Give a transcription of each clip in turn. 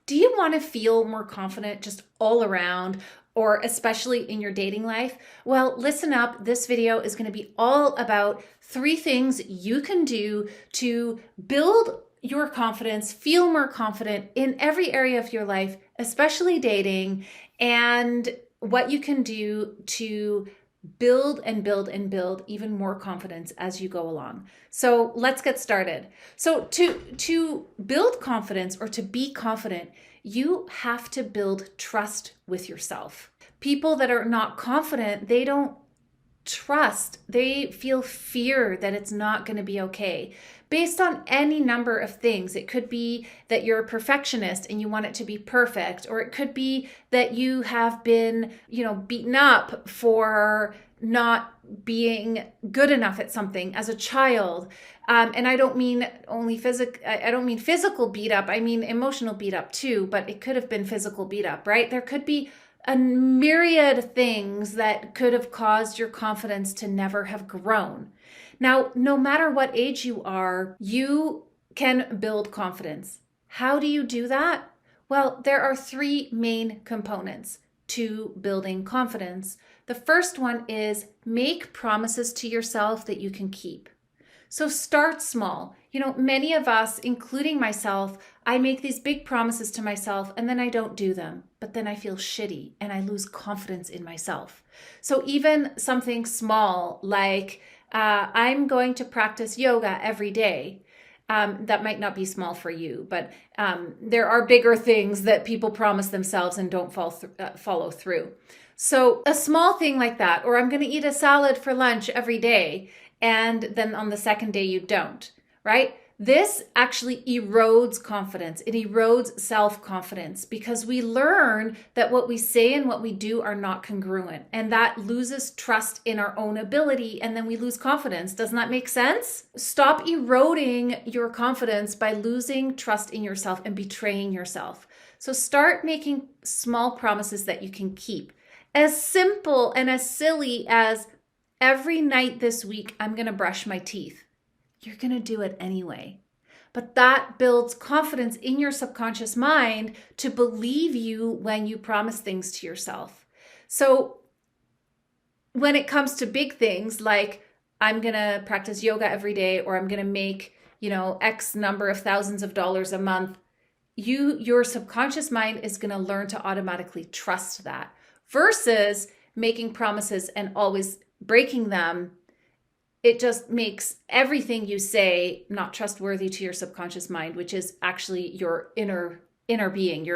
Do you want to feel more confident just all around, or especially in your dating life? Well, listen up. This video is going to be all about 3 things you can do to build your confidence, feel more confident in every area of your life, especially dating, and what you can do to build and build and build even more confidence as you go along. So let's get started. So to build confidence or to be confident, you have to build trust with yourself. People that are not confident, they don't trust. They feel fear that it's not going to be okay based on any number of things. It could be that you're a perfectionist and you want it to be perfect, or it could be that you have been, beaten up for not being good enough at something as a child. And I don't mean only physical. I don't mean physical beat up. I mean emotional beat up too, but it could have been physical beat up, right? There could be a myriad things that could have caused your confidence to never have grown. Now, no matter what age you are, you can build confidence. How do you do that? Well, there are 3 main components to building confidence. The first one is make promises to yourself that you can keep. So start small. Many of us, including myself, I make these big promises to myself and then I don't do them. But then I feel shitty and I lose confidence in myself. So even something small like I'm going to practice yoga every day. That might not be small for you, but there are bigger things that people promise themselves and don't follow through. So a small thing like that, or I'm going to eat a salad for lunch every day, and then on the second day you don't, right? This actually erodes confidence. It erodes self-confidence because we learn that what we say and what we do are not congruent, and that loses trust in our own ability, and then we lose confidence. Doesn't that make sense? Stop eroding your confidence by losing trust in yourself and betraying yourself. So start making small promises that you can keep. As simple and as silly as every night this week, I'm going to brush my teeth. You're going to do it anyway. But that builds confidence in your subconscious mind to believe you when you promise things to yourself. So when it comes to big things like I'm going to practice yoga every day, or I'm going to make, X number of thousands of dollars a month, your subconscious mind is going to learn to automatically trust that versus making promises and always breaking them. It just makes everything you say not trustworthy to your subconscious mind, which is actually your inner being,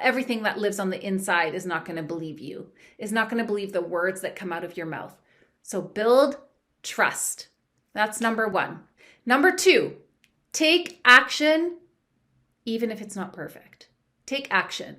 everything that lives on the inside is not going to believe you, is not going to believe the words that come out of your mouth. So build trust. That's number 1. Number 2, take action, even if it's not perfect. Take action.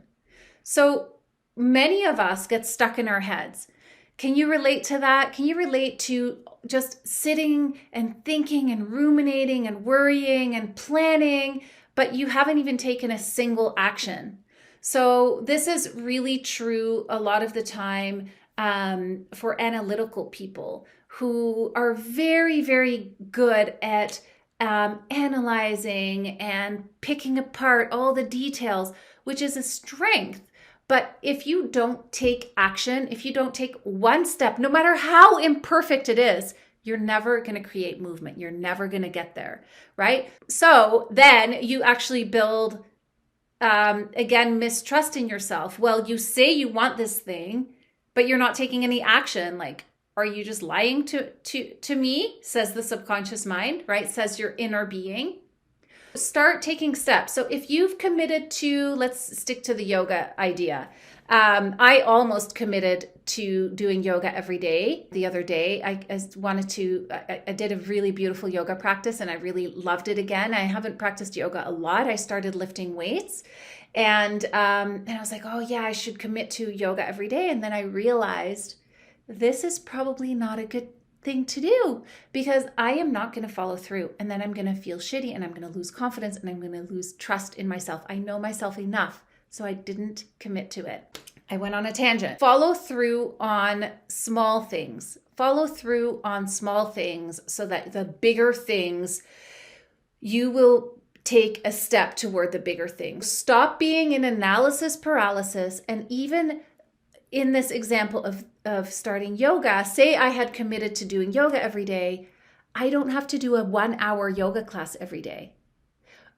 So many of us get stuck in our heads. Can you relate to that? Can you relate to just sitting and thinking and ruminating and worrying and planning, but you haven't even taken a single action? So this is really true a lot of the time for analytical people who are very, very good at analyzing and picking apart all the details, which is a strength. But if you don't take action, if you don't take one step, no matter how imperfect it is, you're never going to create movement. You're never going to get there, right? So then you actually build, again, mistrust in yourself. Well, you say you want this thing, but you're not taking any action. Like, are you just lying to me? Says the subconscious mind, right? Says your inner being. Start taking steps. So if you've committed to, let's stick to the yoga idea. I almost committed to doing yoga every day. The other day, I did a really beautiful yoga practice and I really loved it again. I haven't practiced yoga a lot. I started lifting weights and I was like, oh yeah, I should commit to yoga every day. And then I realized this is probably not a good thing to do because I am not going to follow through, and then I'm going to feel shitty and I'm going to lose confidence and I'm going to lose trust in myself. I know myself enough, so I didn't commit to it. I went on a tangent. Follow through on small things. Follow through on small things so that the bigger things you will take a step toward the bigger things. Stop being in analysis paralysis. And even in this example of starting yoga, say I had committed to doing yoga every day, I don't have to do a 1-hour yoga class every day.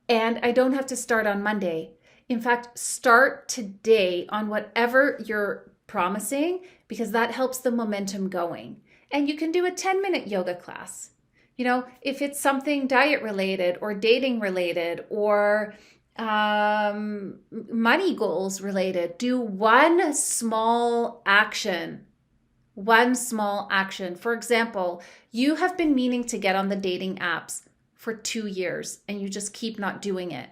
And I don't have to start on Monday. In fact, start today on whatever you're promising, because that helps the momentum going. And you can do a 10-minute yoga class. You know, if it's something diet related or dating related or money goals related, do one small action. One small action. For example, you have been meaning to get on the dating apps for 2 years and you just keep not doing it.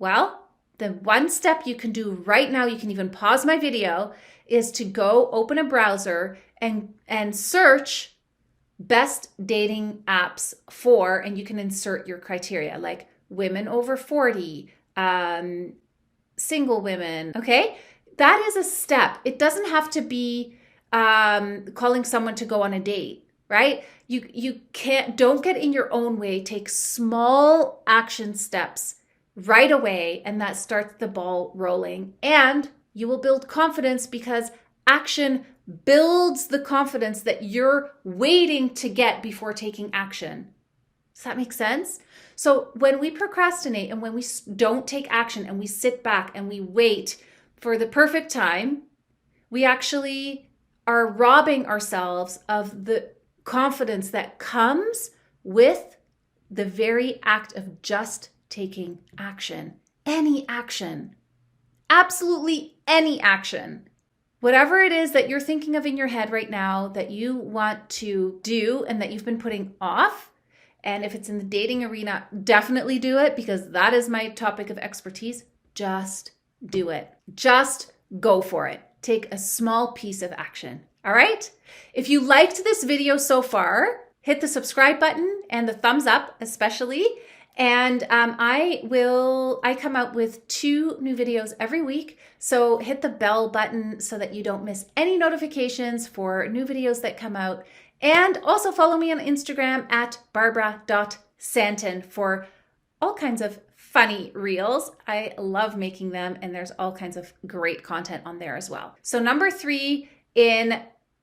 Well, the one step you can do right now, you can even pause my video, is to go open a browser and search best dating apps for, and you can insert your criteria like women over 40, single women. Okay. That is a step. It doesn't have to be calling someone to go on a date, right? You don't get in your own way. Take small action steps right away, and that starts the ball rolling, and you will build confidence because action builds the confidence that you're waiting to get before taking action. Does that make sense? So when we procrastinate and when we don't take action and we sit back and we wait for the perfect time, we actually are robbing ourselves of the confidence that comes with the very act of just taking action. Any action. Absolutely any action. Whatever it is that you're thinking of in your head right now that you want to do and that you've been putting off, and if it's in the dating arena, definitely do it because that is my topic of expertise. Just do it. Just go for it. Take a small piece of action. All right? If you liked this video so far, hit the subscribe button and the thumbs up especially. And I come out with 2 new videos every week. So hit the bell button so that you don't miss any notifications for new videos that come out. And also follow me on Instagram at barbara.santon for all kinds of funny reels. I love making them, and there's all kinds of great content on there as well. So number 3 in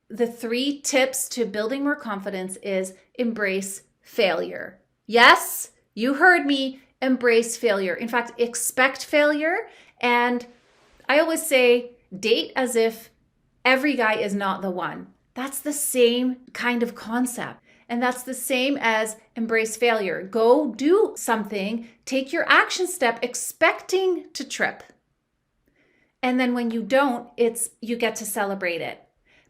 the 3 tips to building more confidence is embrace failure. Yes, you heard me, embrace failure. In fact, expect failure. And I always say, date as if every guy is not the one. That's the same kind of concept. And that's the same as embrace failure. Go do something, take your action step expecting to trip. And then when you don't, you get to celebrate it.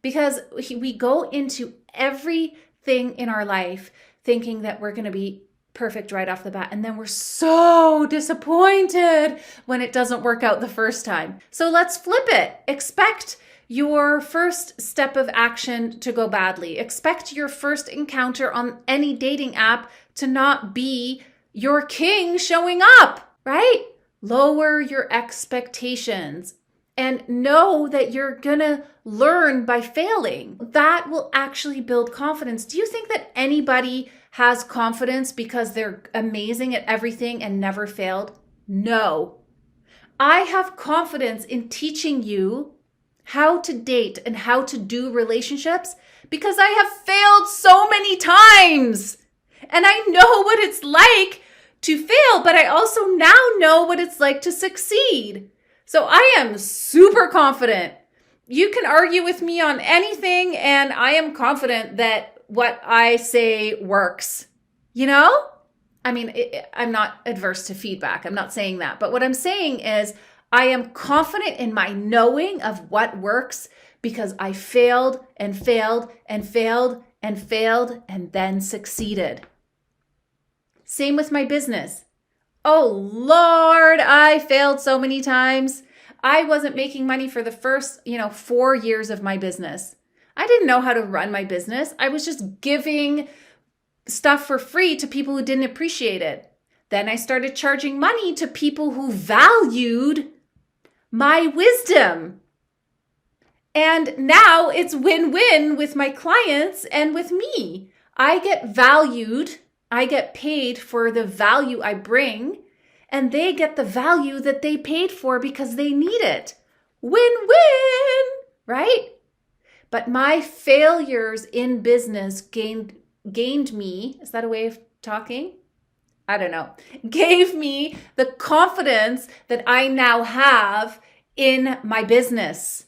Because we go into everything in our life thinking that we're going to be perfect right off the bat. And then we're so disappointed when it doesn't work out the first time. So let's flip it. Expect your first step of action to go badly. Expect your first encounter on any dating app to not be your king showing up, right? Lower your expectations and know that you're gonna learn by failing. That will actually build confidence. Do you think that anybody has confidence because they're amazing at everything and never failed? No. I have confidence in teaching you how to date and how to do relationships because I have failed so many times. And I know what it's like to fail, but I also now know what it's like to succeed. So I am super confident. You can argue with me on anything, and I am confident that what I say works. You know? I mean, I'm not adverse to feedback. I'm not saying that. But what I'm saying is I am confident in my knowing of what works because I failed and failed and failed and failed and then succeeded. Same with my business. Oh, Lord, I failed so many times. I wasn't making money for the first, 4 years of my business. I didn't know how to run my business. I was just giving stuff for free to people who didn't appreciate it. Then I started charging money to people who valued my wisdom. And now it's win-win with my clients and with me. I get valued. I get paid for the value I bring. and they get the value that they paid for because they need it. Win-win, right? But my failures in business gained me, is that a way of talking? I don't know, gave me the confidence that I now have in my business.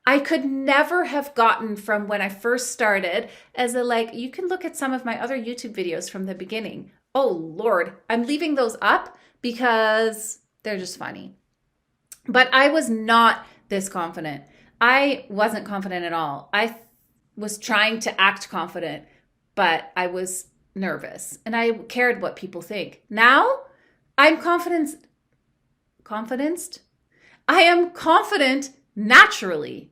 I could never have gotten from when I first started you can look at some of my other YouTube videos from the beginning. Oh Lord, I'm leaving those up because they're just funny. But I was not this confident. I wasn't confident at all. I was trying to act confident, but I was nervous and I cared what people think. Now I'm confident. I am confident naturally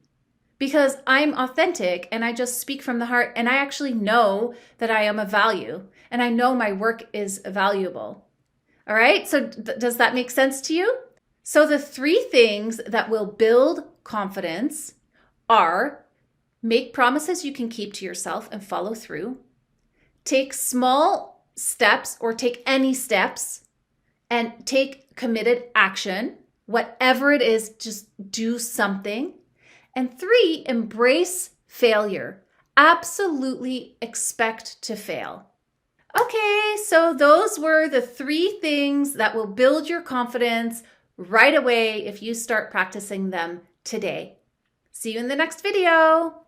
because I'm authentic and I just speak from the heart, and I actually know that I am of value and I know my work is valuable. All right. So does that make sense to you? So the 3 things that will build confidence are: make promises you can keep to yourself and follow through. Take small steps, or take any steps, and take committed action. Whatever it is, just do something. And 3, embrace failure. Absolutely expect to fail. Okay, so those were the 3 things that will build your confidence right away if you start practicing them today. See you in the next video.